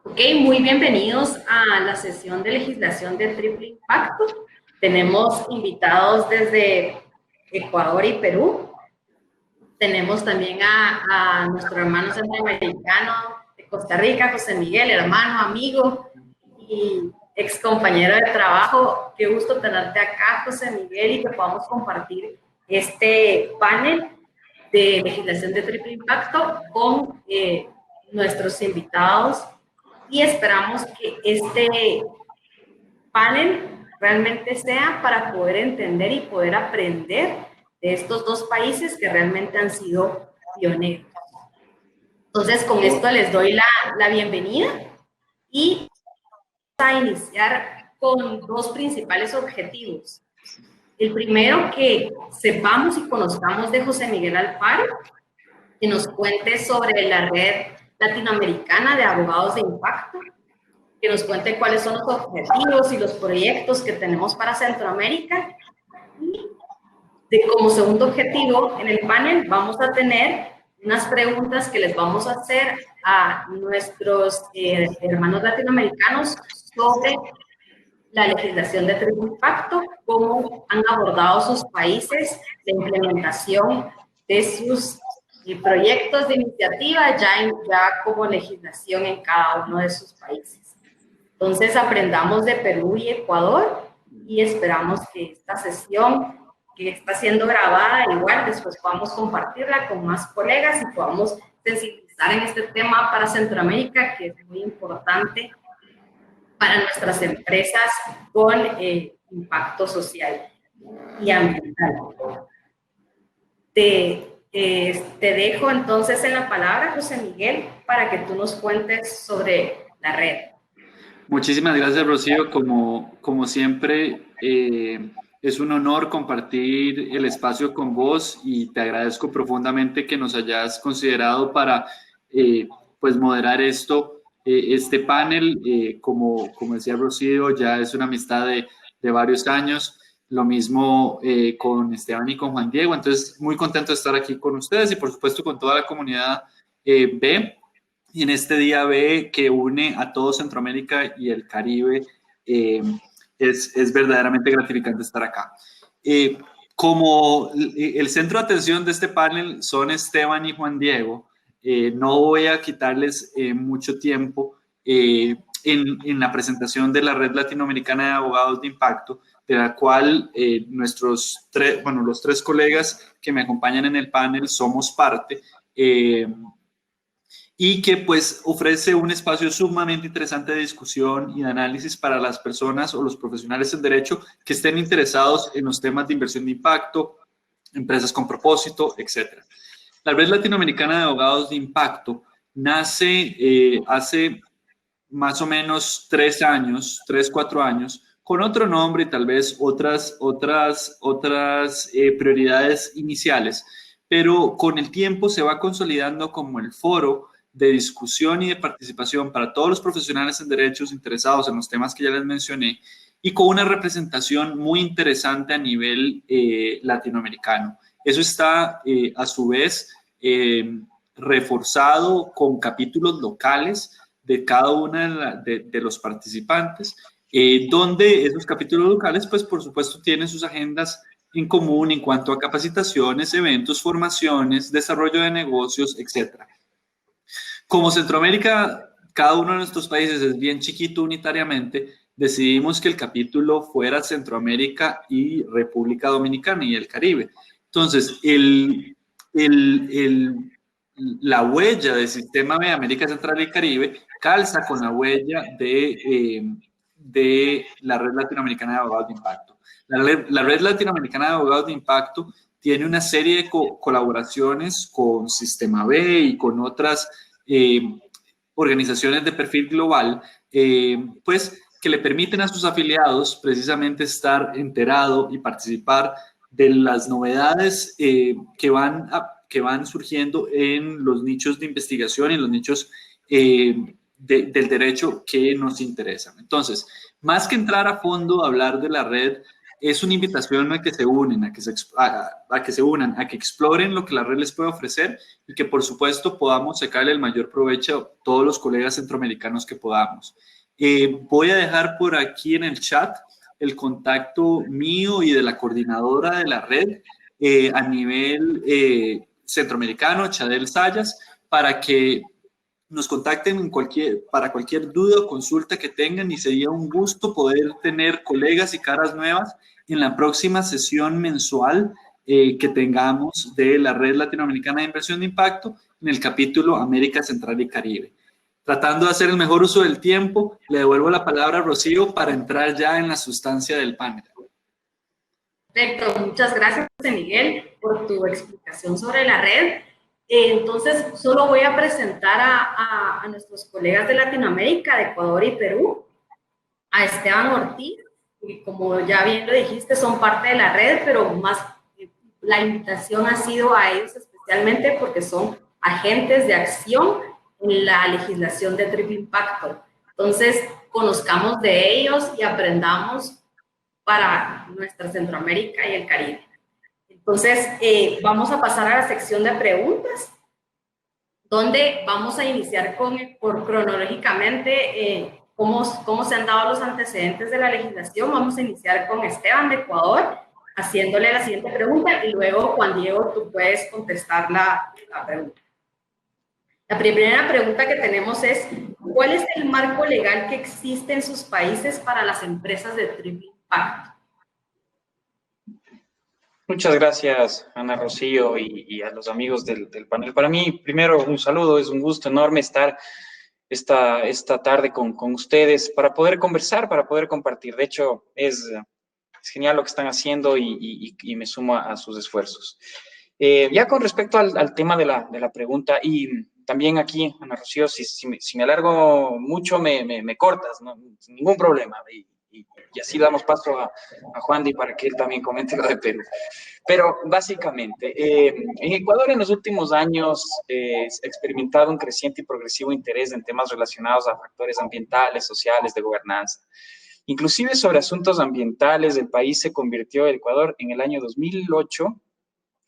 Ok, muy bienvenidos a la sesión de legislación de triple impacto. Tenemos invitados desde Ecuador y Perú. Tenemos también a nuestro hermano centroamericano de Costa Rica, José Miguel, hermano, amigo y ex compañero de trabajo. Qué gusto tenerte acá, José Miguel, y que podamos compartir este panel de legislación de triple impacto con nuestros invitados, y esperamos que este panel realmente sea para poder entender y poder aprender de estos dos países que realmente han sido pioneros. Entonces, con esto les doy la bienvenida y vamos a iniciar con dos principales objetivos. El primero, que sepamos y conozcamos de José Miguel Alfaro, que nos cuente sobre la red latinoamericana de abogados de impacto, que nos cuente cuáles son los objetivos y los proyectos que tenemos para Centroamérica. Y como segundo objetivo, en el panel vamos a tener unas preguntas que les vamos a hacer a nuestros hermanos latinoamericanos sobre la legislación de triple impacto, cómo han abordado sus países la implementación de sus proyectos de iniciativa ya como legislación en cada uno de sus países. Entonces, aprendamos de Perú y Ecuador y esperamos que esta sesión, que está siendo grabada, igual después podamos compartirla con más colegas y podamos sensibilizar en este tema para Centroamérica, que es muy importante para nuestras empresas con impacto social y ambiental. Te dejo entonces en la palabra, José Miguel, para que tú nos cuentes sobre la red. Muchísimas gracias, Rocío. Como siempre, es un honor compartir el espacio con vos y te agradezco profundamente que nos hayas considerado para pues moderar este panel. Como decía Rocío, ya es una amistad de varios años. Lo mismo con Esteban y con Juan Diego. Entonces, muy contento de estar aquí con ustedes y, por supuesto, con toda la comunidad B. Y en este día B que une a todo Centroamérica y el Caribe, es verdaderamente gratificante estar acá. Como el centro de atención de este panel son Esteban y Juan Diego, no voy a quitarles mucho tiempo en la presentación de la Red Latinoamericana de Abogados de Impacto, de la cual los tres colegas que me acompañan en el panel somos parte. Y que pues ofrece un espacio sumamente interesante de discusión y de análisis para las personas o los profesionales en derecho que estén interesados en los temas de inversión de impacto, empresas con propósito, etc. La Red Latinoamericana de Abogados de Impacto nace hace más o menos 3 años, 3, 4 años, con otro nombre y tal vez otras prioridades iniciales, pero con el tiempo se va consolidando como el foro de discusión y de participación para todos los profesionales en derechos interesados en los temas que ya les mencioné, y con una representación muy interesante a nivel latinoamericano. Eso está a su vez reforzado con capítulos locales de cada uno de los participantes, donde esos capítulos locales, pues por supuesto, tienen sus agendas en común en cuanto a capacitaciones, eventos, formaciones, desarrollo de negocios, etc. Como Centroamérica, cada uno de nuestros países es bien chiquito unitariamente, decidimos que el capítulo fuera Centroamérica y República Dominicana y el Caribe. Entonces, la huella del sistema de América Central y Caribe calza con la huella de la Red Latinoamericana de Abogados de Impacto. La Red Latinoamericana de Abogados de Impacto tiene una serie de colaboraciones con Sistema B y con otras organizaciones de perfil global, pues que le permiten a sus afiliados precisamente estar enterado y participar de las novedades que van surgiendo en los nichos de investigación y en los nichos del derecho que nos interesan. Entonces, más que entrar a fondo a hablar de la red, es una invitación a que se unen, a que se unan, a que exploren lo que la red les puede ofrecer y que por supuesto podamos sacarle el mayor provecho a todos los colegas centroamericanos que podamos. Voy a dejar por aquí en el chat el contacto mío y de la coordinadora de la red a nivel centroamericano, Chadel Sayas, para que nos contacten para cualquier duda o consulta que tengan, y sería un gusto poder tener colegas y caras nuevas en la próxima sesión mensual que tengamos de la Red Latinoamericana de Inversión de Impacto en el capítulo América Central y Caribe. Tratando de hacer el mejor uso del tiempo, le devuelvo la palabra a Rocío para entrar ya en la sustancia del panel. Perfecto, muchas gracias, Miguel, por tu explicación sobre la red. Entonces, solo voy a presentar a nuestros colegas de Latinoamérica, de Ecuador y Perú, a Esteban Ortiz, que como ya bien lo dijiste, son parte de la red, pero más la invitación ha sido a ellos especialmente porque son agentes de acción en la legislación de triple impacto. Entonces, conozcamos de ellos y aprendamos para nuestra Centroamérica y el Caribe. Entonces, vamos a pasar a la sección de preguntas, donde vamos a iniciar cronológicamente cómo se han dado los antecedentes de la legislación. Vamos a iniciar con Esteban de Ecuador, haciéndole la siguiente pregunta, y luego, Juan Diego, tú puedes contestar la pregunta. La primera pregunta que tenemos es, ¿cuál es el marco legal que existe en sus países para las empresas de triple impacto? Muchas gracias, Ana Rocío, y a los amigos del panel. Para mí, primero, un saludo, es un gusto enorme estar esta tarde con ustedes para poder conversar, para poder compartir. De hecho, es genial lo que están haciendo y me sumo a sus esfuerzos. Ya con respecto al tema de la pregunta, y también aquí, Ana Rocío, si me alargo mucho, me cortas, ¿no? Sin ningún problema. Y así damos paso a Juan Di para que él también comente lo de Perú. Pero básicamente, en Ecuador en los últimos años se ha experimentado un creciente y progresivo interés en temas relacionados a factores ambientales, sociales, de gobernanza. Inclusive sobre asuntos ambientales, el país se convirtió, el Ecuador, en el año 2008,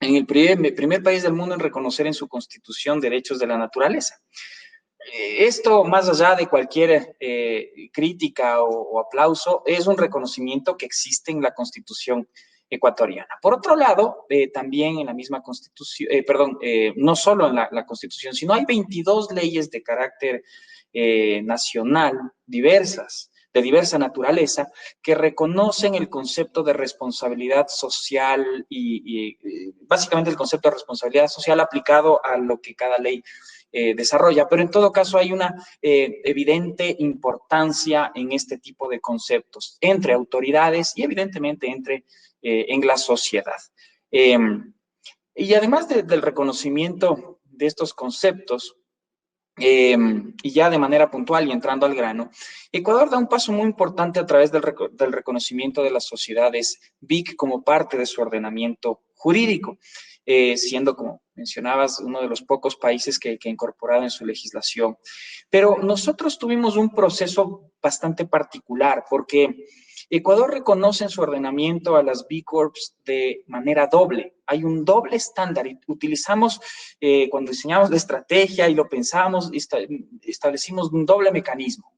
en el primer país del mundo en reconocer en su constitución derechos de la naturaleza. Esto, más allá de cualquier crítica o aplauso, es un reconocimiento que existe en la Constitución ecuatoriana. Por otro lado, también en la misma Constitución, no solo en la Constitución, sino hay 22 leyes de carácter nacional diversas, de diversa naturaleza, que reconocen el concepto de responsabilidad social y básicamente el concepto de responsabilidad social aplicado a lo que cada ley desarrolla, pero en todo caso hay una evidente importancia en este tipo de conceptos entre autoridades y evidentemente en la sociedad. Y además del reconocimiento de estos conceptos, y ya de manera puntual y entrando al grano, Ecuador da un paso muy importante a través del reconocimiento de las sociedades BIC como parte de su ordenamiento jurídico, siendo, como mencionabas, uno de los pocos países que ha incorporado en su legislación. Pero nosotros tuvimos un proceso bastante particular porque Ecuador reconoce en su ordenamiento a las B Corps de manera doble. Hay un doble estándar y utilizamos, cuando diseñamos la estrategia y lo pensamos, establecimos un doble mecanismo.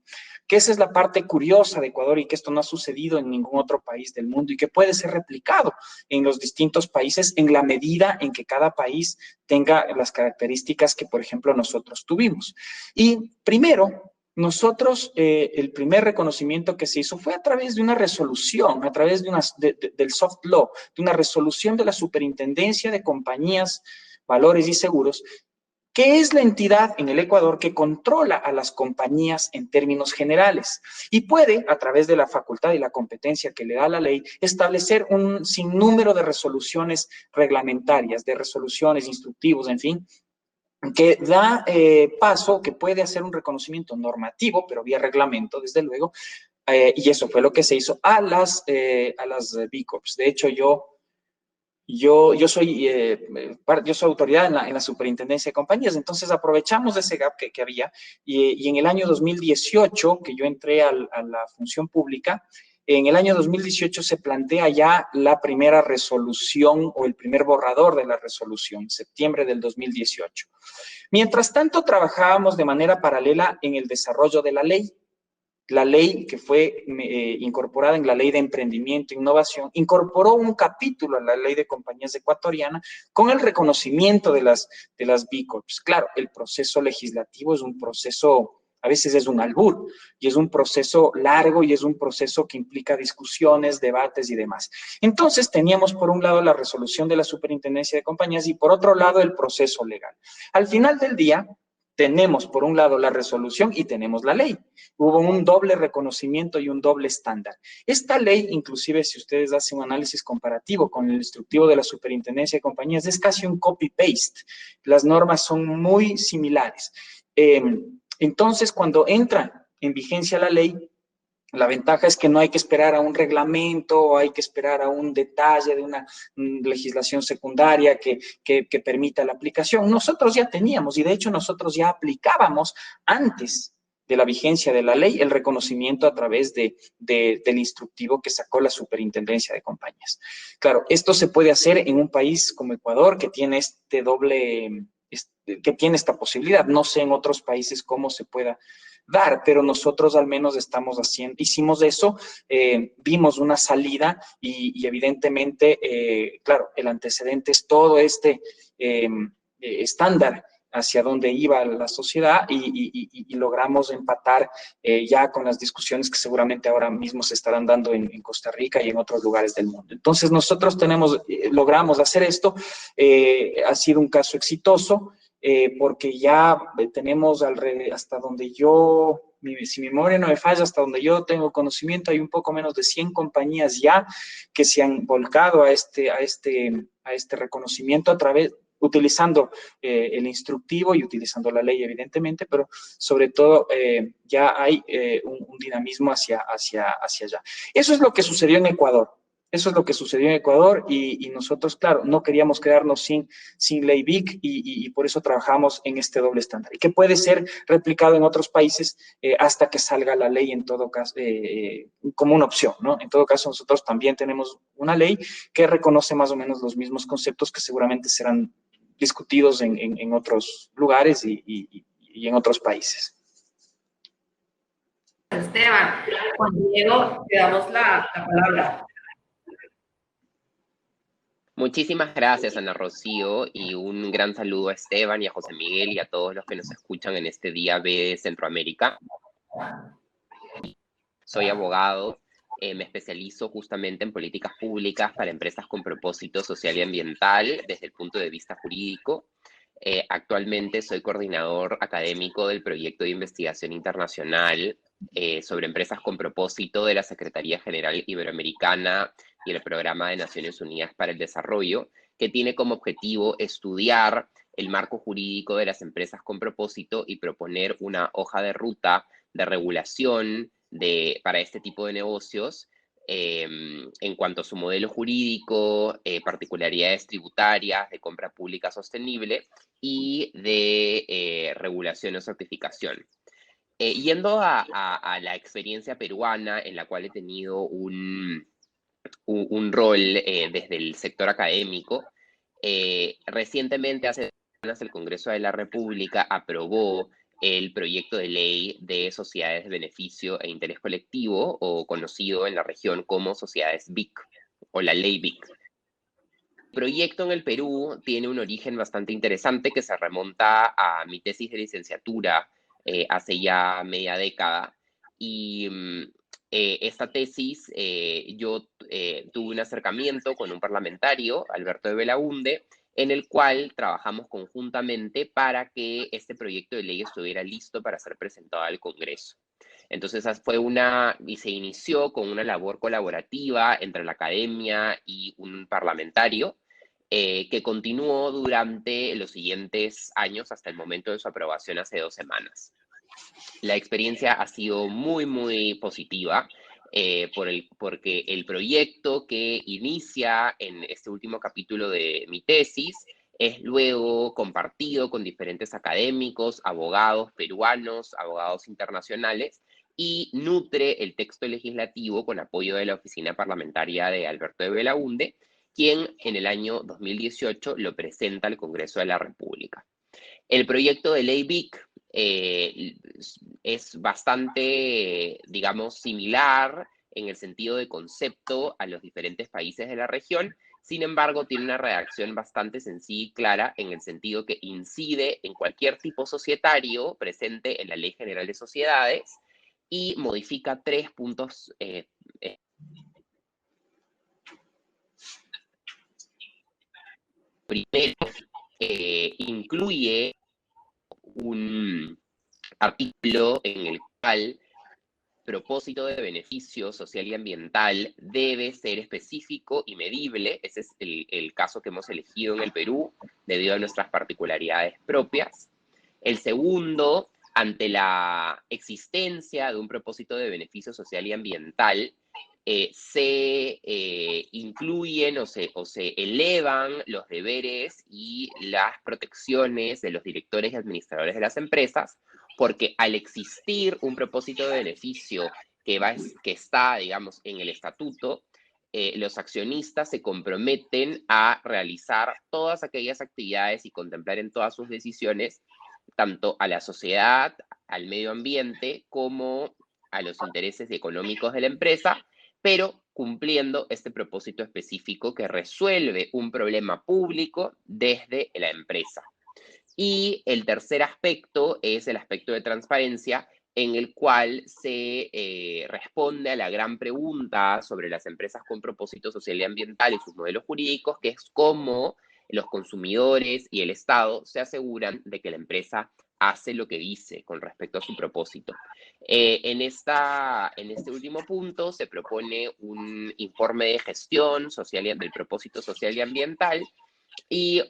Que esa es la parte curiosa de Ecuador y que esto no ha sucedido en ningún otro país del mundo y que puede ser replicado en los distintos países en la medida en que cada país tenga las características que, por ejemplo, nosotros tuvimos. Y primero, nosotros, el primer reconocimiento que se hizo fue a través de una resolución, a través del soft law, de una resolución de la Superintendencia de Compañías, Valores y Seguros, que es la entidad en el Ecuador que controla a las compañías en términos generales y puede, a través de la facultad y la competencia que le da la ley, establecer un sinnúmero de resoluciones reglamentarias, de resoluciones, instructivos, en fin, que da paso, que puede hacer un reconocimiento normativo, pero vía reglamento, desde luego, y eso fue lo que se hizo a las B Corps. De hecho, yo soy autoridad en la superintendencia de compañías, entonces aprovechamos ese gap que había y en el año 2018, que yo entré a la función pública, en el año 2018 se plantea ya la primera resolución o el primer borrador de la resolución, septiembre del 2018. Mientras tanto, trabajábamos de manera paralela en el desarrollo de la ley. La ley que fue incorporada en la Ley de Emprendimiento e Innovación, incorporó un capítulo a la Ley de Compañías Ecuatoriana con el reconocimiento de las B Corps. Claro, el proceso legislativo es un proceso, a veces es un albur, y es un proceso largo y es un proceso que implica discusiones, debates y demás. Entonces, teníamos por un lado la resolución de la Superintendencia de Compañías y por otro lado el proceso legal. Al final del día, tenemos por un lado la resolución y tenemos la ley. Hubo un doble reconocimiento y un doble estándar. Esta ley, inclusive si ustedes hacen un análisis comparativo con el instructivo de la Superintendencia de Compañías, es casi un copy-paste. Las normas son muy similares. Entonces, cuando entra en vigencia la ley, la ventaja es que no hay que esperar a un reglamento o hay que esperar a un detalle de una legislación secundaria que permita la aplicación. Nosotros ya teníamos, y de hecho nosotros ya aplicábamos antes de la vigencia de la ley el reconocimiento a través del instructivo que sacó la Superintendencia de Compañías. Claro, esto se puede hacer en un país como Ecuador que tiene que tiene esta posibilidad. No sé en otros países cómo se pueda dar, pero nosotros al menos hicimos eso, vimos una salida y evidentemente, claro, el antecedente es todo este estándar hacia dónde iba la sociedad y logramos empatar ya con las discusiones que seguramente ahora mismo se estarán dando en Costa Rica y en otros lugares del mundo. Entonces nosotros logramos hacer esto, ha sido un caso exitoso, porque ya tenemos hasta donde si mi memoria no me falla, hasta donde yo tengo conocimiento, hay un poco menos de 100 compañías ya que se han volcado a este reconocimiento utilizando el instructivo y utilizando la ley, evidentemente, pero sobre todo ya hay un dinamismo hacia allá. Eso es lo que sucedió en Ecuador. Eso es lo que sucedió en Ecuador y nosotros, claro, no queríamos quedarnos sin ley BIC y por eso trabajamos en este doble estándar y que puede ser replicado en otros países hasta que salga la ley en todo caso, como una opción, ¿no? En todo caso, nosotros también tenemos una ley que reconoce más o menos los mismos conceptos que seguramente serán discutidos en otros lugares y en otros países. Esteban, Juan Diego, te damos la palabra. Muchísimas gracias, Ana Rocío, y un gran saludo a Esteban y a José Miguel y a todos los que nos escuchan en este Día B de Centroamérica. Soy abogado, me especializo justamente en políticas públicas para empresas con propósito social y ambiental desde el punto de vista jurídico. Actualmente soy coordinador académico del proyecto de investigación internacional sobre empresas con propósito de la Secretaría General Iberoamericana y el Programa de Naciones Unidas para el Desarrollo, que tiene como objetivo estudiar el marco jurídico de las empresas con propósito y proponer una hoja de ruta de regulación para este tipo de negocios en cuanto a su modelo jurídico, particularidades tributarias, de compra pública sostenible y de regulación o certificación. Yendo a la experiencia peruana, en la cual he tenido un rol desde el sector académico, recientemente, hace 2 semanas, el Congreso de la República aprobó el proyecto de ley de sociedades de beneficio e interés colectivo, o conocido en la región como sociedades BIC, o la ley BIC. El proyecto en el Perú tiene un origen bastante interesante que se remonta a mi tesis de licenciatura hace ya media década, y esta tesis yo tuve un acercamiento con un parlamentario, Alberto de Belaunde, en el cual trabajamos conjuntamente para que este proyecto de ley estuviera listo para ser presentado al Congreso. Entonces se inició con una labor colaborativa entre la academia y un parlamentario que continuó durante los siguientes años hasta el momento de su aprobación hace 2 semanas. La experiencia ha sido muy, muy positiva porque el proyecto que inicia en este último capítulo de mi tesis es luego compartido con diferentes académicos, abogados peruanos, abogados internacionales, y nutre el texto legislativo con apoyo de la oficina parlamentaria de Alberto de Belaunde, quien en el año 2018 lo presenta al Congreso de la República. El proyecto de ley BIC es bastante, digamos, similar en el sentido de concepto a los diferentes países de la región. Sin embargo, tiene una redacción bastante sencilla y clara en el sentido que incide en cualquier tipo societario presente en la Ley General de Sociedades y modifica 3 puntos. Primero, incluye un artículo en el cual el propósito de beneficio social y ambiental debe ser específico y medible. Ese es el caso que hemos elegido en el Perú, debido a nuestras particularidades propias. El segundo, ante la existencia de un propósito de beneficio social y ambiental, se incluyen o se elevan los deberes y las protecciones de los directores y administradores de las empresas, porque al existir un propósito de beneficio que está, digamos, en el estatuto, los accionistas se comprometen a realizar todas aquellas actividades y contemplar en todas sus decisiones tanto a la sociedad, al medio ambiente, como a los intereses económicos de la empresa, pero cumpliendo este propósito específico que resuelve un problema público desde la empresa. Y el tercer aspecto es el aspecto de transparencia, en el cual se responde a la gran pregunta sobre las empresas con propósito social y ambiental y sus modelos jurídicos, que es cómo los consumidores y el Estado se aseguran de que la empresa hace lo que dice con respecto a su propósito. En este último punto se propone un informe de gestión social del propósito social y ambiental y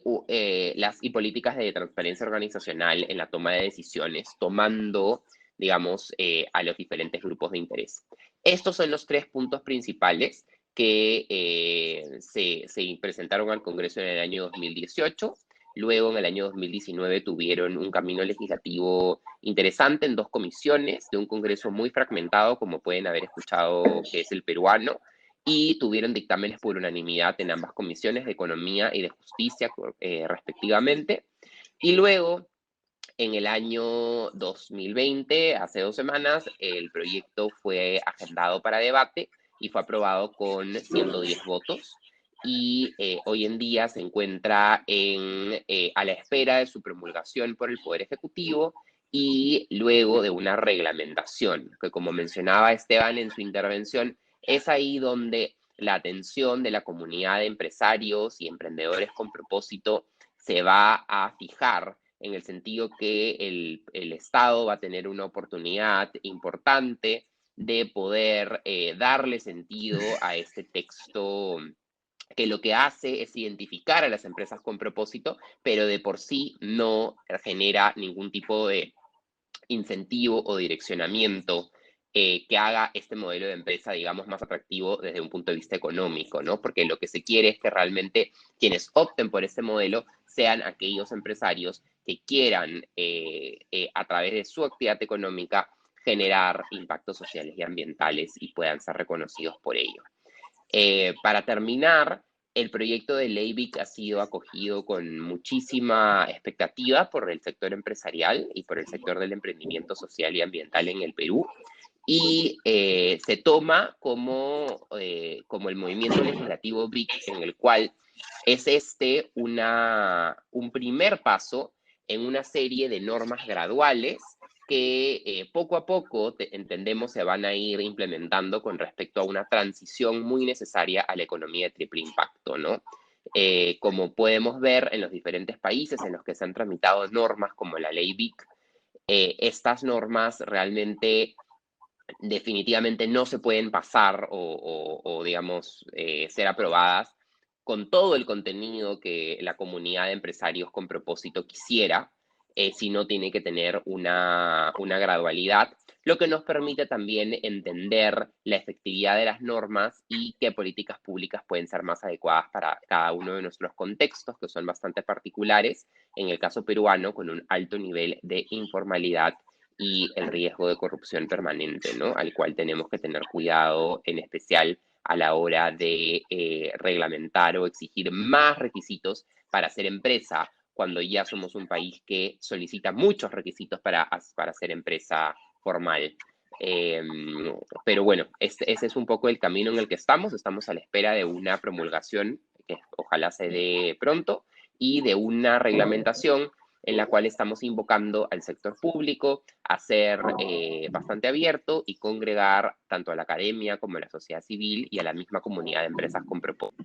políticas de transparencia organizacional en la toma de decisiones, tomando, digamos, a los diferentes grupos de interés. Estos son los 3 puntos principales que se presentaron al Congreso en el año 2018. Luego, en el año 2019, tuvieron un camino legislativo interesante en 2 comisiones de un Congreso muy fragmentado, como pueden haber escuchado, que es el peruano, y tuvieron dictámenes por unanimidad en ambas comisiones de Economía y de Justicia, respectivamente. Y luego, en el año 2020, hace 2 semanas, el proyecto fue agendado para debate y fue aprobado con 110 votos. Y hoy en día se encuentra a la espera de su promulgación por el Poder Ejecutivo y luego de una reglamentación, que como mencionaba Esteban en su intervención, es ahí donde la atención de la comunidad de empresarios y emprendedores con propósito se va a fijar, en el sentido que el Estado va a tener una oportunidad importante de poder darle sentido a este texto, que lo que hace es identificar a las empresas con propósito, pero de por sí no genera ningún tipo de incentivo o direccionamiento que haga este modelo de empresa, digamos, más atractivo desde un punto de vista económico, ¿no? Porque lo que se quiere es que realmente quienes opten por este modelo sean aquellos empresarios que quieran, a través de su actividad económica, generar impactos sociales y ambientales y puedan ser reconocidos por ello. Para terminar, el proyecto de ley BIC ha sido acogido con muchísima expectativa por el sector empresarial y por el sector del emprendimiento social y ambiental en el Perú, y se toma como el movimiento legislativo BIC, en el cual es un primer paso en una serie de normas graduales que poco a poco entendemos se van a ir implementando con respecto a una transición muy necesaria a la economía de triple impacto, ¿no? Como podemos ver en los diferentes países en los que se han tramitado normas como la ley BIC, estas normas realmente definitivamente no se pueden pasar o digamos, ser aprobadas con todo el contenido que la comunidad de empresarios con propósito quisiera, sino tiene que tener una gradualidad, lo que nos permite también entender la efectividad de las normas y qué políticas públicas pueden ser más adecuadas para cada uno de nuestros contextos, que son bastante particulares, en el caso peruano, con un alto nivel de informalidad y el riesgo de corrupción permanente, ¿no? Al cual tenemos que tener cuidado, en especial a la hora de reglamentar o exigir más requisitos para ser empresa, cuando ya somos un país que solicita muchos requisitos para ser empresa formal. Pero bueno, ese es un poco el camino en el que estamos a la espera de una promulgación que ojalá se dé pronto y de una reglamentación en la cual estamos invocando al sector público a ser bastante abierto y congregar tanto a la academia como a la sociedad civil y a la misma comunidad de empresas con propósito.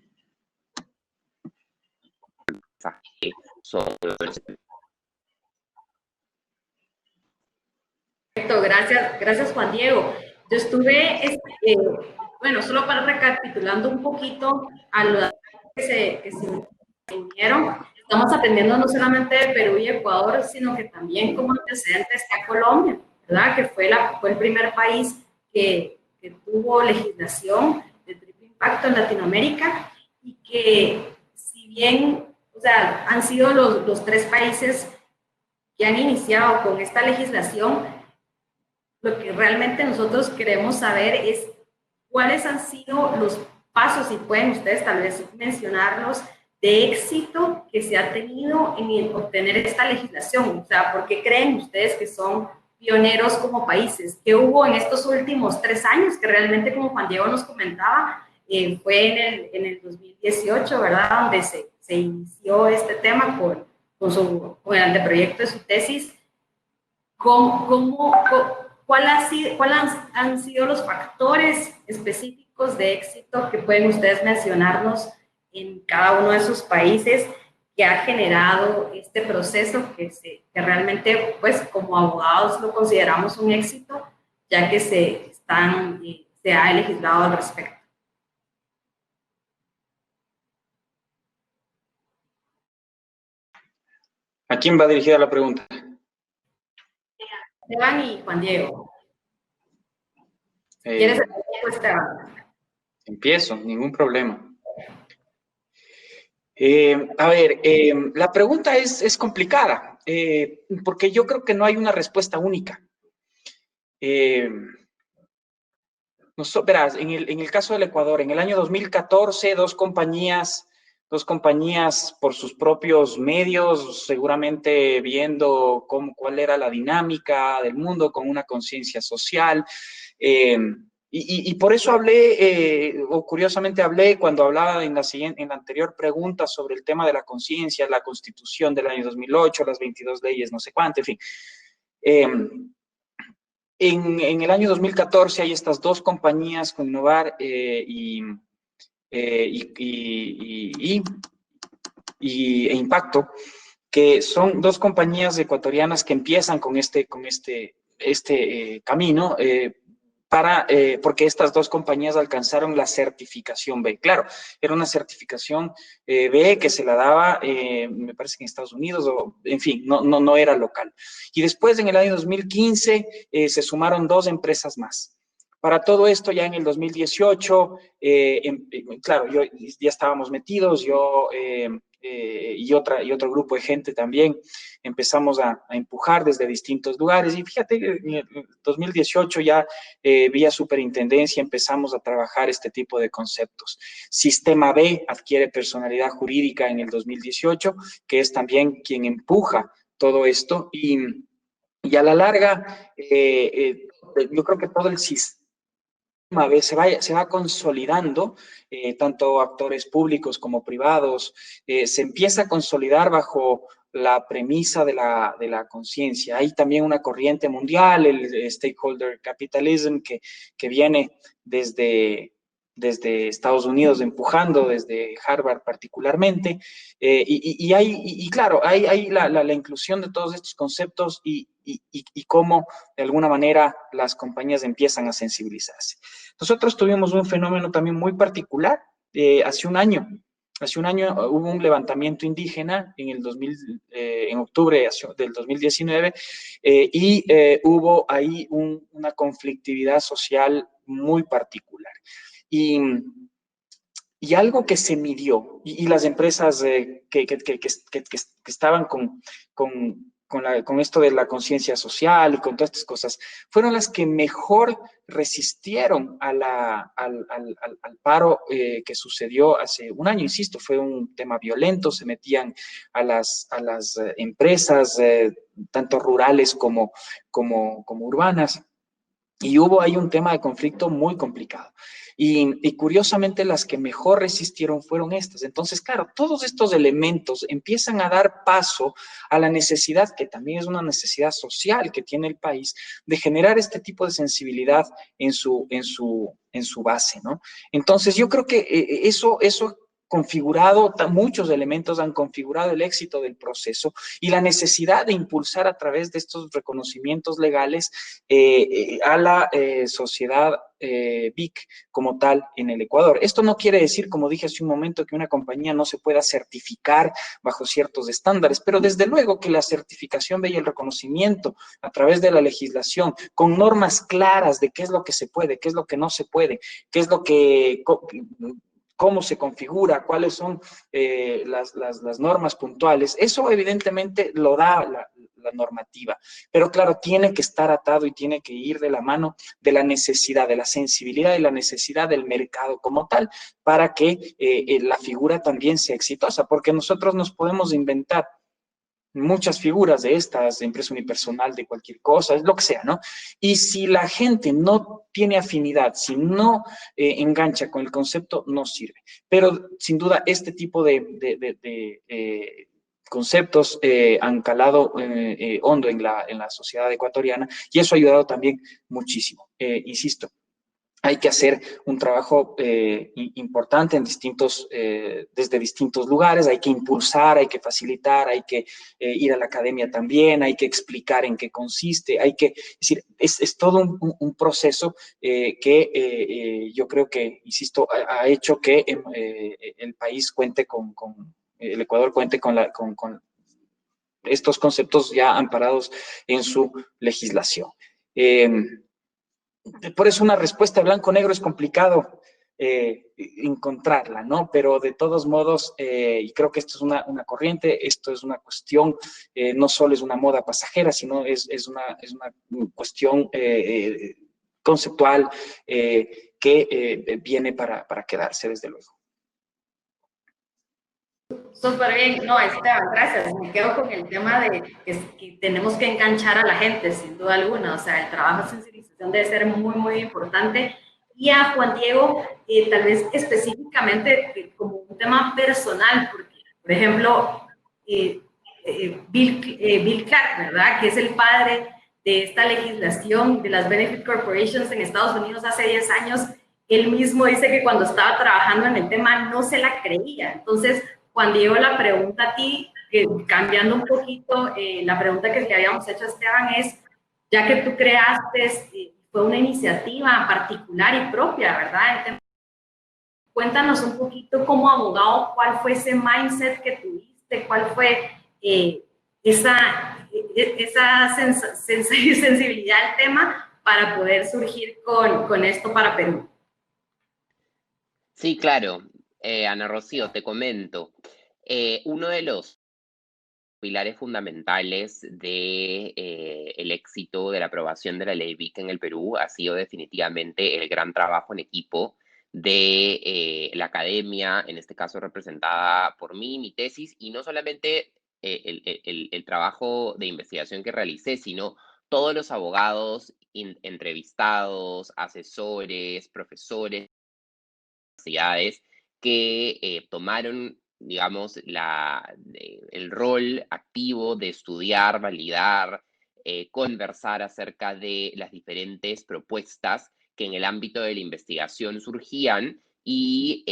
Perfecto, gracias Juan Diego. Yo estuve, bueno, solo para recapitulando un poquito a los que se unieron, estamos atendiendo no solamente de Perú y Ecuador, sino que también como antecedente está Colombia, ¿verdad? Que fue el primer país que tuvo legislación de triple impacto en Latinoamérica y que si bien, o sea, han sido los 3 países que han iniciado con esta legislación, lo que realmente nosotros queremos saber es cuáles han sido los pasos, y pueden ustedes tal vez mencionarlos, de éxito que se ha tenido en obtener esta legislación. O sea, ¿por qué creen ustedes que son pioneros como países? ¿Qué hubo en estos últimos 3 años? Que realmente, como Juan Diego nos comentaba, fue en el 2018, ¿verdad? Donde se inició este tema con el anteproyecto de su tesis. ¿Cuáles han sido los factores específicos de éxito que pueden ustedes mencionarnos en cada uno de sus países que ha generado este proceso que realmente, pues, como abogados lo consideramos un éxito, ya que se ha legislado al respecto? ¿A quién va dirigida la pregunta? Esteban y Juan Diego. ¿Quieres empezar, Esteban? Empiezo, ningún problema. A ver, la pregunta es complicada, porque yo creo que no hay una respuesta única. Verás, en el caso del Ecuador, en el año 2014, dos compañías por sus propios medios, seguramente viendo cuál era la dinámica del mundo con una conciencia social. Y por eso hablé, o curiosamente hablé cuando hablaba en la anterior pregunta sobre el tema de la conciencia, la Constitución del año 2008, las 22 leyes, no sé cuánto, en fin. En el año 2014 hay estas dos compañías con Innovar e Impacto, que son dos compañías ecuatorianas que empiezan con este camino, porque estas dos compañías alcanzaron la certificación B. Claro, era una certificación B que se la daba, me parece que en Estados Unidos, o en fin, no era local. Y después, en el año 2015, se sumaron dos empresas más. Para todo esto, ya en el 2018, claro, ya estábamos metidos, yo y otro grupo de gente también, empezamos a empujar desde distintos lugares. Y fíjate, en el 2018 ya vía superintendencia empezamos a trabajar este tipo de conceptos. Sistema B adquiere personalidad jurídica en el 2018, que es también quien empuja todo esto. Y a la larga, yo creo que todo el sistema se va consolidando, tanto actores públicos como privados, se empieza a consolidar bajo la premisa de la conciencia. Hay también una corriente mundial, el stakeholder capitalism, que viene desde Estados Unidos empujando, desde Harvard particularmente, y claro, hay la inclusión de todos estos conceptos y cómo de alguna manera las compañías empiezan a sensibilizarse. Nosotros tuvimos un fenómeno también muy particular hace un año. Hace un año hubo un levantamiento indígena en octubre del 2019 y hubo ahí una conflictividad social muy particular. Y algo que se midió, y las empresas que estaban con esto de la conciencia social y con todas estas cosas, fueron las que mejor resistieron al paro que sucedió hace un año. Insisto, fue un tema violento, se metían a las empresas, tanto rurales como urbanas, y hubo ahí un tema de conflicto muy complicado. Y curiosamente las que mejor resistieron fueron estas. Entonces, claro, todos estos elementos empiezan a dar paso a la necesidad, que también es una necesidad social que tiene el país, de generar este tipo de sensibilidad en su base, ¿no? Entonces, yo creo que eso configurado, muchos elementos han configurado el éxito del proceso y la necesidad de impulsar a través de estos reconocimientos legales a la sociedad BIC como tal en el Ecuador. Esto no quiere decir, como dije hace un momento, que una compañía no se pueda certificar bajo ciertos estándares, pero desde luego que la certificación y el reconocimiento a través de la legislación, con normas claras de qué es lo que se puede, qué es lo que no se puede, qué es lo que cómo se configura, cuáles son las normas puntuales. Eso evidentemente lo da la normativa, pero claro, tiene que estar atado y tiene que ir de la mano de la necesidad, de la sensibilidad y la necesidad del mercado como tal, para que la figura también sea exitosa, porque nosotros nos podemos inventar muchas figuras de estas, de empresa unipersonal, de cualquier cosa, es lo que sea, ¿no? Y si la gente no tiene afinidad, si no engancha con el concepto, no sirve. Pero sin duda este tipo de conceptos han calado hondo en la sociedad ecuatoriana y eso ha ayudado también muchísimo. Insisto, hay que hacer un trabajo importante en desde distintos lugares, hay que impulsar, hay que facilitar, hay que ir a la academia también, hay que explicar en qué consiste, es decir, es todo un proceso que yo creo que, insisto, ha hecho que el país cuente el Ecuador cuente con estos conceptos ya amparados en su legislación. Por eso una respuesta blanco-negro es complicado encontrarla, ¿no? Pero de todos modos, y creo que esto es una corriente, esto es una cuestión, no solo es una moda pasajera, sino es una cuestión conceptual que viene para quedarse, desde luego. Súper bien, no, Esteban, gracias. Me quedo con el tema de que tenemos que enganchar a la gente, sin duda alguna. O sea, el trabajo de sensibilización debe ser muy, muy importante. Y a Juan Diego, tal vez específicamente como un tema personal, porque, por ejemplo, Bill Clark, ¿verdad? Que es el padre de esta legislación de las Benefit Corporations en Estados Unidos hace 10 años, él mismo dice que cuando estaba trabajando en el tema no se la creía. Entonces, Juan Diego, la pregunta a ti, cambiando un poquito la pregunta que le habíamos hecho a Esteban es, ya que tú creaste, fue una iniciativa particular y propia, ¿verdad? Cuéntanos un poquito como abogado, ¿cuál fue ese mindset que tuviste? ¿Cuál fue esa sensibilidad al tema para poder surgir con esto para Perú? Sí, claro. Ana Rocío, te comento. Uno de los pilares fundamentales de el éxito de la aprobación de la ley BIC en el Perú ha sido definitivamente el gran trabajo en equipo de la academia, en este caso representada por mí, mi tesis, y no solamente el trabajo de investigación que realicé, sino todos los abogados entrevistados, asesores, profesores, universidades que tomaron, digamos, el rol activo de estudiar, validar, conversar acerca de las diferentes propuestas que en el ámbito de la investigación surgían y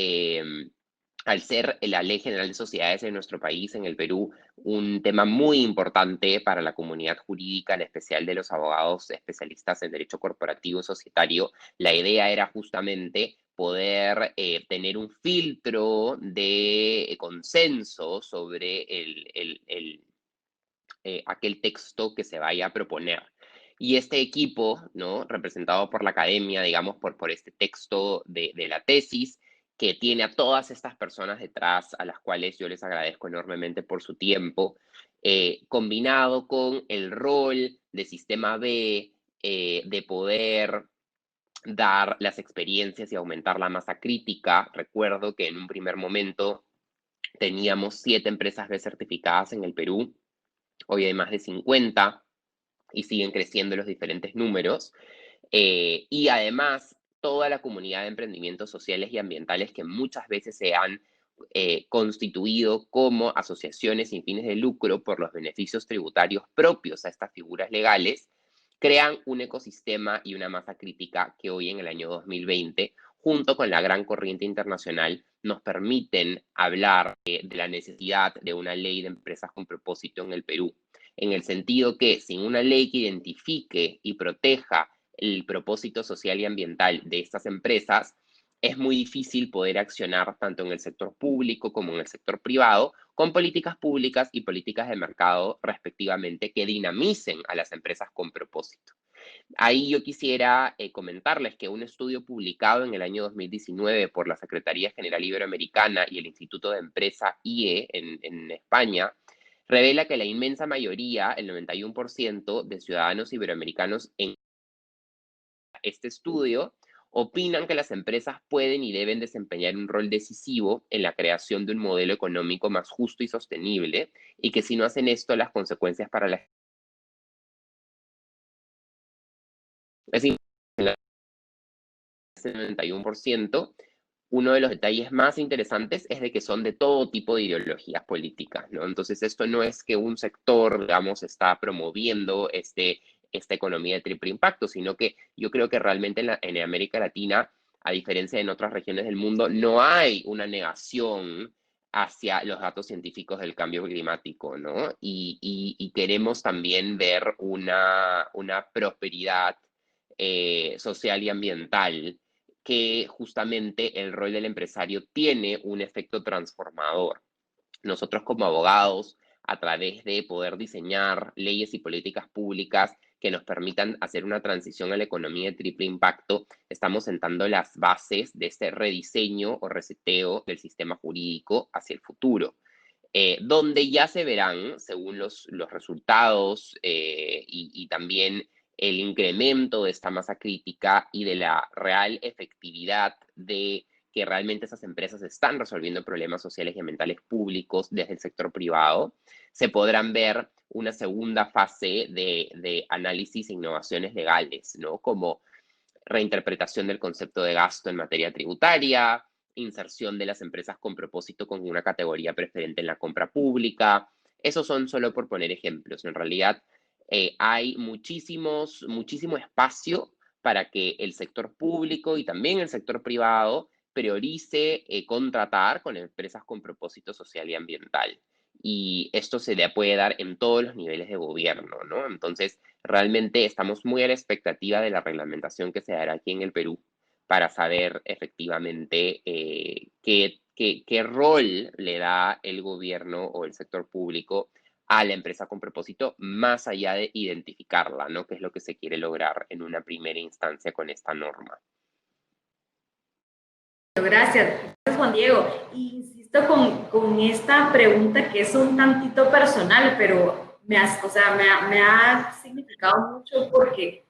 al ser la Ley General de Sociedades en nuestro país, en el Perú, un tema muy importante para la comunidad jurídica, en especial de los abogados especialistas en derecho corporativo societario, la idea era justamente poder tener un filtro de consenso sobre aquel texto que se vaya a proponer. Y este equipo, ¿no? Representado por la academia, digamos, por este texto de la tesis, que tiene a todas estas personas detrás, a las cuales yo les agradezco enormemente por su tiempo, combinado con el rol de Sistema B, de poder dar las experiencias y aumentar la masa crítica. Recuerdo que en un primer momento teníamos 7 empresas B certificadas en el Perú, hoy hay más de 50 y siguen creciendo los diferentes números. Y además, toda la comunidad de emprendimientos sociales y ambientales que muchas veces se han constituido como asociaciones sin fines de lucro por los beneficios tributarios propios a estas figuras legales, crean un ecosistema y una masa crítica que hoy en el año 2020, junto con la gran corriente internacional, nos permiten hablar de la necesidad de una ley de empresas con propósito en el Perú, en el sentido que sin una ley que identifique y proteja el propósito social y ambiental de estas empresas, es muy difícil poder accionar tanto en el sector público como en el sector privado con políticas públicas y políticas de mercado respectivamente que dinamicen a las empresas con propósito. Ahí yo quisiera comentarles que un estudio publicado en el año 2019 por la Secretaría General Iberoamericana y el Instituto de Empresa IE en España revela que la inmensa mayoría, el 91% de ciudadanos iberoamericanos en este estudio, opinan que las empresas pueden y deben desempeñar un rol decisivo en la creación de un modelo económico más justo y sostenible, y que si no hacen esto, las consecuencias para la... Es el 91%. Uno de los detalles más interesantes es de que son de todo tipo de ideologías políticas, ¿no? Entonces, esto no es que un sector, digamos, está promoviendo esta economía de triple impacto, sino que yo creo que realmente en América Latina, a diferencia de en otras regiones del mundo, no hay una negación hacia los datos científicos del cambio climático, ¿no? Y queremos también ver una prosperidad social y ambiental, que justamente el rol del empresario tiene un efecto transformador. Nosotros como abogados, a través de poder diseñar leyes y políticas públicas que nos permitan hacer una transición a la economía de triple impacto, estamos sentando las bases de este rediseño o reseteo del sistema jurídico hacia el futuro, donde ya se verán, según los resultados y también el incremento de esta masa crítica y de la real efectividad de que realmente esas empresas están resolviendo problemas sociales y ambientales públicos desde el sector privado, se podrán ver una segunda fase de análisis e innovaciones legales, ¿no? Como reinterpretación del concepto de gasto en materia tributaria, inserción de las empresas con propósito con una categoría preferente en la compra pública. Esos son solo por poner ejemplos. En realidad, hay muchísimo espacio para que el sector público y también el sector privado priorice contratar con empresas con propósito social y ambiental. Y esto se puede dar en todos los niveles de gobierno, ¿no? Entonces, realmente estamos muy a la expectativa de la reglamentación que se dará aquí en el Perú para saber efectivamente qué rol le da el gobierno o el sector público a la empresa con propósito, más allá de identificarla, ¿no? Que es lo que se quiere lograr en una primera instancia con esta norma. Gracias, Juan Diego. Insisto con esta pregunta que es un tantito personal, pero me ha significado mucho porque,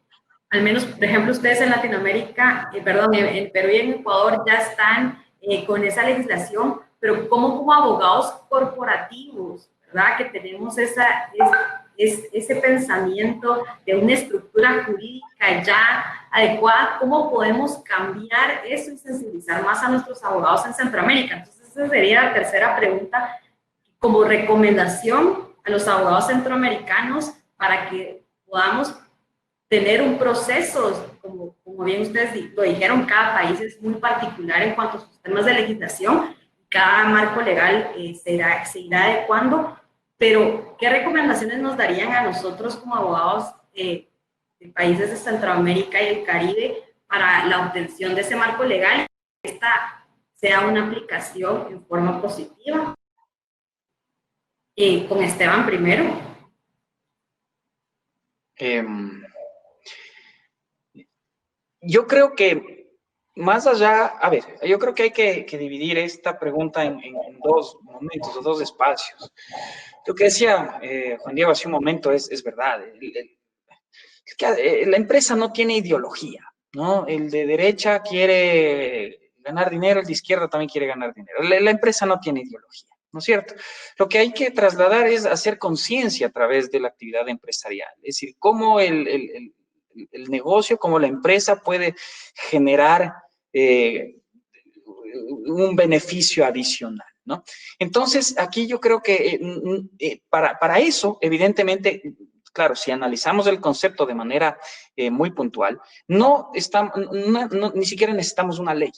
al menos, por ejemplo, ustedes en Latinoamérica, en Perú y en Ecuador ya están con esa legislación, pero como abogados corporativos, ¿verdad? Que tenemos ese pensamiento de una estructura jurídica ya adecuada, ¿cómo podemos cambiar eso y sensibilizar más a nuestros abogados en Centroamérica? Entonces, esa sería la tercera pregunta, como recomendación a los abogados centroamericanos para que podamos tener un proceso, como bien ustedes lo dijeron, cada país es muy particular en cuanto a sus temas de legislación, cada marco legal se irá adecuando, pero ¿qué recomendaciones nos darían a nosotros como abogados de países de Centroamérica y el Caribe para la obtención de ese marco legal, que esta sea una aplicación en forma positiva? Con Esteban primero. Yo creo que más allá, a ver, yo creo que hay que dividir esta pregunta en dos momentos o dos espacios. Lo que decía Juan Diego hace un momento es verdad. La empresa no tiene ideología, ¿no? El de derecha quiere ganar dinero, el de izquierda también quiere ganar dinero. La empresa no tiene ideología, ¿no es cierto? Lo que hay que trasladar es hacer conciencia a través de la actividad empresarial, es decir, cómo el negocio, cómo la empresa puede generar un beneficio adicional, ¿no? Entonces, aquí yo creo que para eso, evidentemente, claro, si analizamos el concepto de manera muy puntual, ni siquiera necesitamos una ley.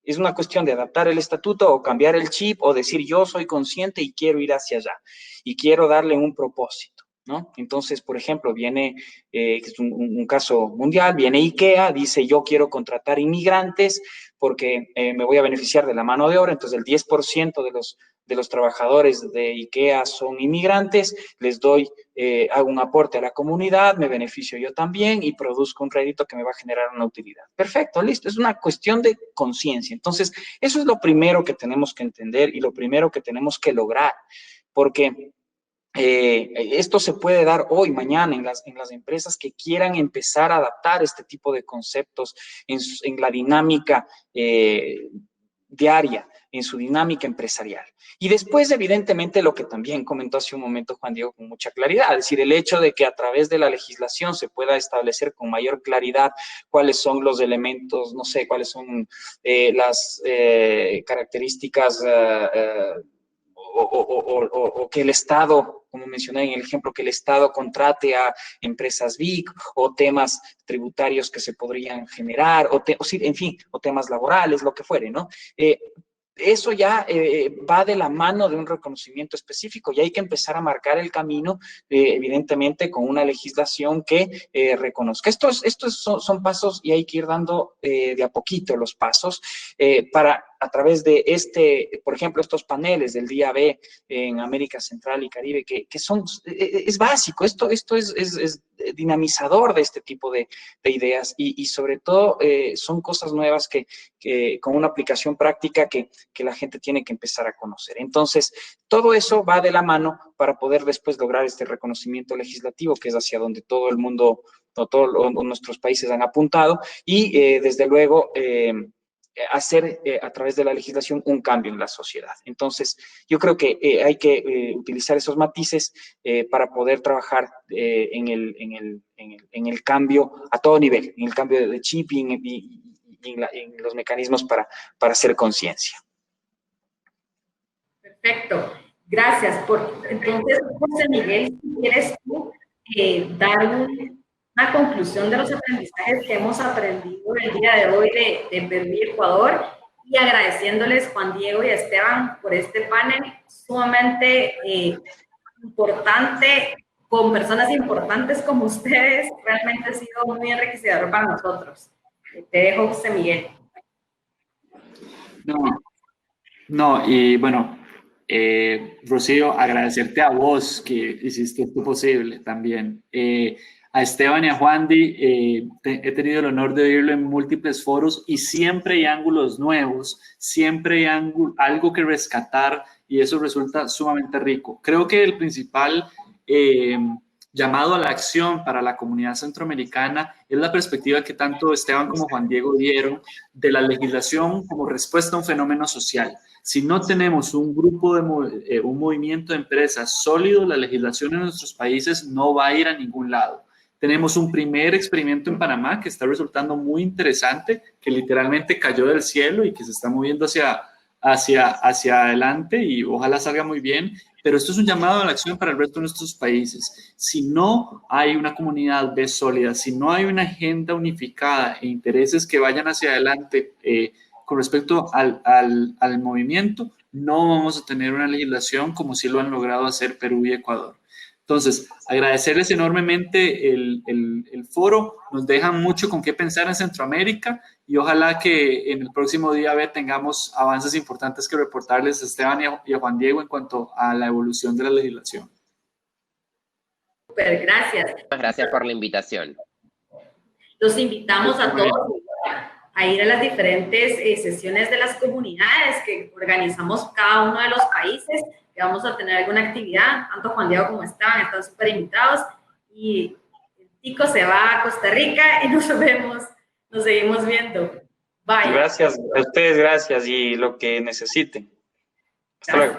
Es una cuestión de adaptar el estatuto o cambiar el chip o decir yo soy consciente y quiero ir hacia allá y quiero darle un propósito, ¿no? Entonces, por ejemplo, viene, es un caso mundial, viene IKEA, dice yo quiero contratar inmigrantes porque me voy a beneficiar de la mano de obra, entonces el 10% de los trabajadores de IKEA son inmigrantes, les doy, hago un aporte a la comunidad, me beneficio yo también y produzco un rédito que me va a generar una utilidad. Perfecto, listo, es una cuestión de conciencia. Entonces, eso es lo primero que tenemos que entender y lo primero que tenemos que lograr, porque esto se puede dar hoy, mañana, en las empresas que quieran empezar a adaptar este tipo de conceptos en la dinámica diaria, en su dinámica empresarial. Y después, evidentemente, lo que también comentó hace un momento Juan Diego con mucha claridad, es decir, el hecho de que a través de la legislación se pueda establecer con mayor claridad cuáles son los elementos, no sé, cuáles son las características o que el Estado, como mencioné en el ejemplo, que el Estado contrate a empresas big o temas tributarios que se podrían generar, en fin, o temas laborales, lo que fuere, ¿no? Eso ya va de la mano de un reconocimiento específico y hay que empezar a marcar el camino, evidentemente, con una legislación que reconozca. Estos son pasos y hay que ir dando de a poquito los pasos para a través de por ejemplo, estos paneles del día B en América Central y Caribe, que es básico, esto es dinamizador de este tipo de ideas y sobre todo son cosas nuevas que con una aplicación práctica que la gente tiene que empezar a conocer. Entonces, todo eso va de la mano para poder después lograr este reconocimiento legislativo, que es hacia donde todo el mundo, todos nuestros países han apuntado, y desde luego hacer a través de la legislación un cambio en la sociedad. Entonces, yo creo que hay que utilizar esos matices para poder trabajar en el cambio a todo nivel, en el cambio de chip y en los mecanismos para hacer conciencia. Perfecto, gracias. Entonces, José Miguel, si quieres tú dar una conclusión de los aprendizajes que hemos aprendido el día de hoy de Perú y Ecuador, y agradeciéndoles Juan Diego y Esteban por este panel sumamente importante, con personas importantes como ustedes. Realmente ha sido muy enriquecedor para nosotros. Te dejo, José Miguel. No, y bueno, Rocío, agradecerte a vos que hiciste esto posible también. A Esteban y a Juandi, he tenido el honor de oírlo en múltiples foros y siempre hay ángulos nuevos, siempre hay algo que rescatar y eso resulta sumamente rico. Creo que el principal llamado a la acción para la comunidad centroamericana es la perspectiva que tanto Esteban como Juan Diego dieron de la legislación como respuesta a un fenómeno social. Si no tenemos un grupo un movimiento de empresas sólido, la legislación en nuestros países no va a ir a ningún lado. Tenemos un primer experimento en Panamá que está resultando muy interesante, que literalmente cayó del cielo y que se está moviendo hacia adelante y ojalá salga muy bien, pero esto es un llamado a la acción para el resto de nuestros países. Si no hay una comunidad B sólida, si no hay una agenda unificada e intereses que vayan hacia adelante con respecto al movimiento, no vamos a tener una legislación como sí lo han logrado hacer Perú y Ecuador. Entonces, agradecerles enormemente el foro, nos dejan mucho con qué pensar en Centroamérica y ojalá que en el próximo día B tengamos avances importantes que reportarles a Esteban y a Juan Diego en cuanto a la evolución de la legislación. Super, gracias. Muchas gracias por la invitación. Los invitamos a todos a ir a las diferentes sesiones de las comunidades que organizamos cada uno de los países, que vamos a tener alguna actividad, tanto Juan Diego como Esteban están súper invitados, y el Tico se va a Costa Rica y nos vemos, nos seguimos viendo. Bye. Gracias, a ustedes gracias y lo que necesiten. Hasta luego.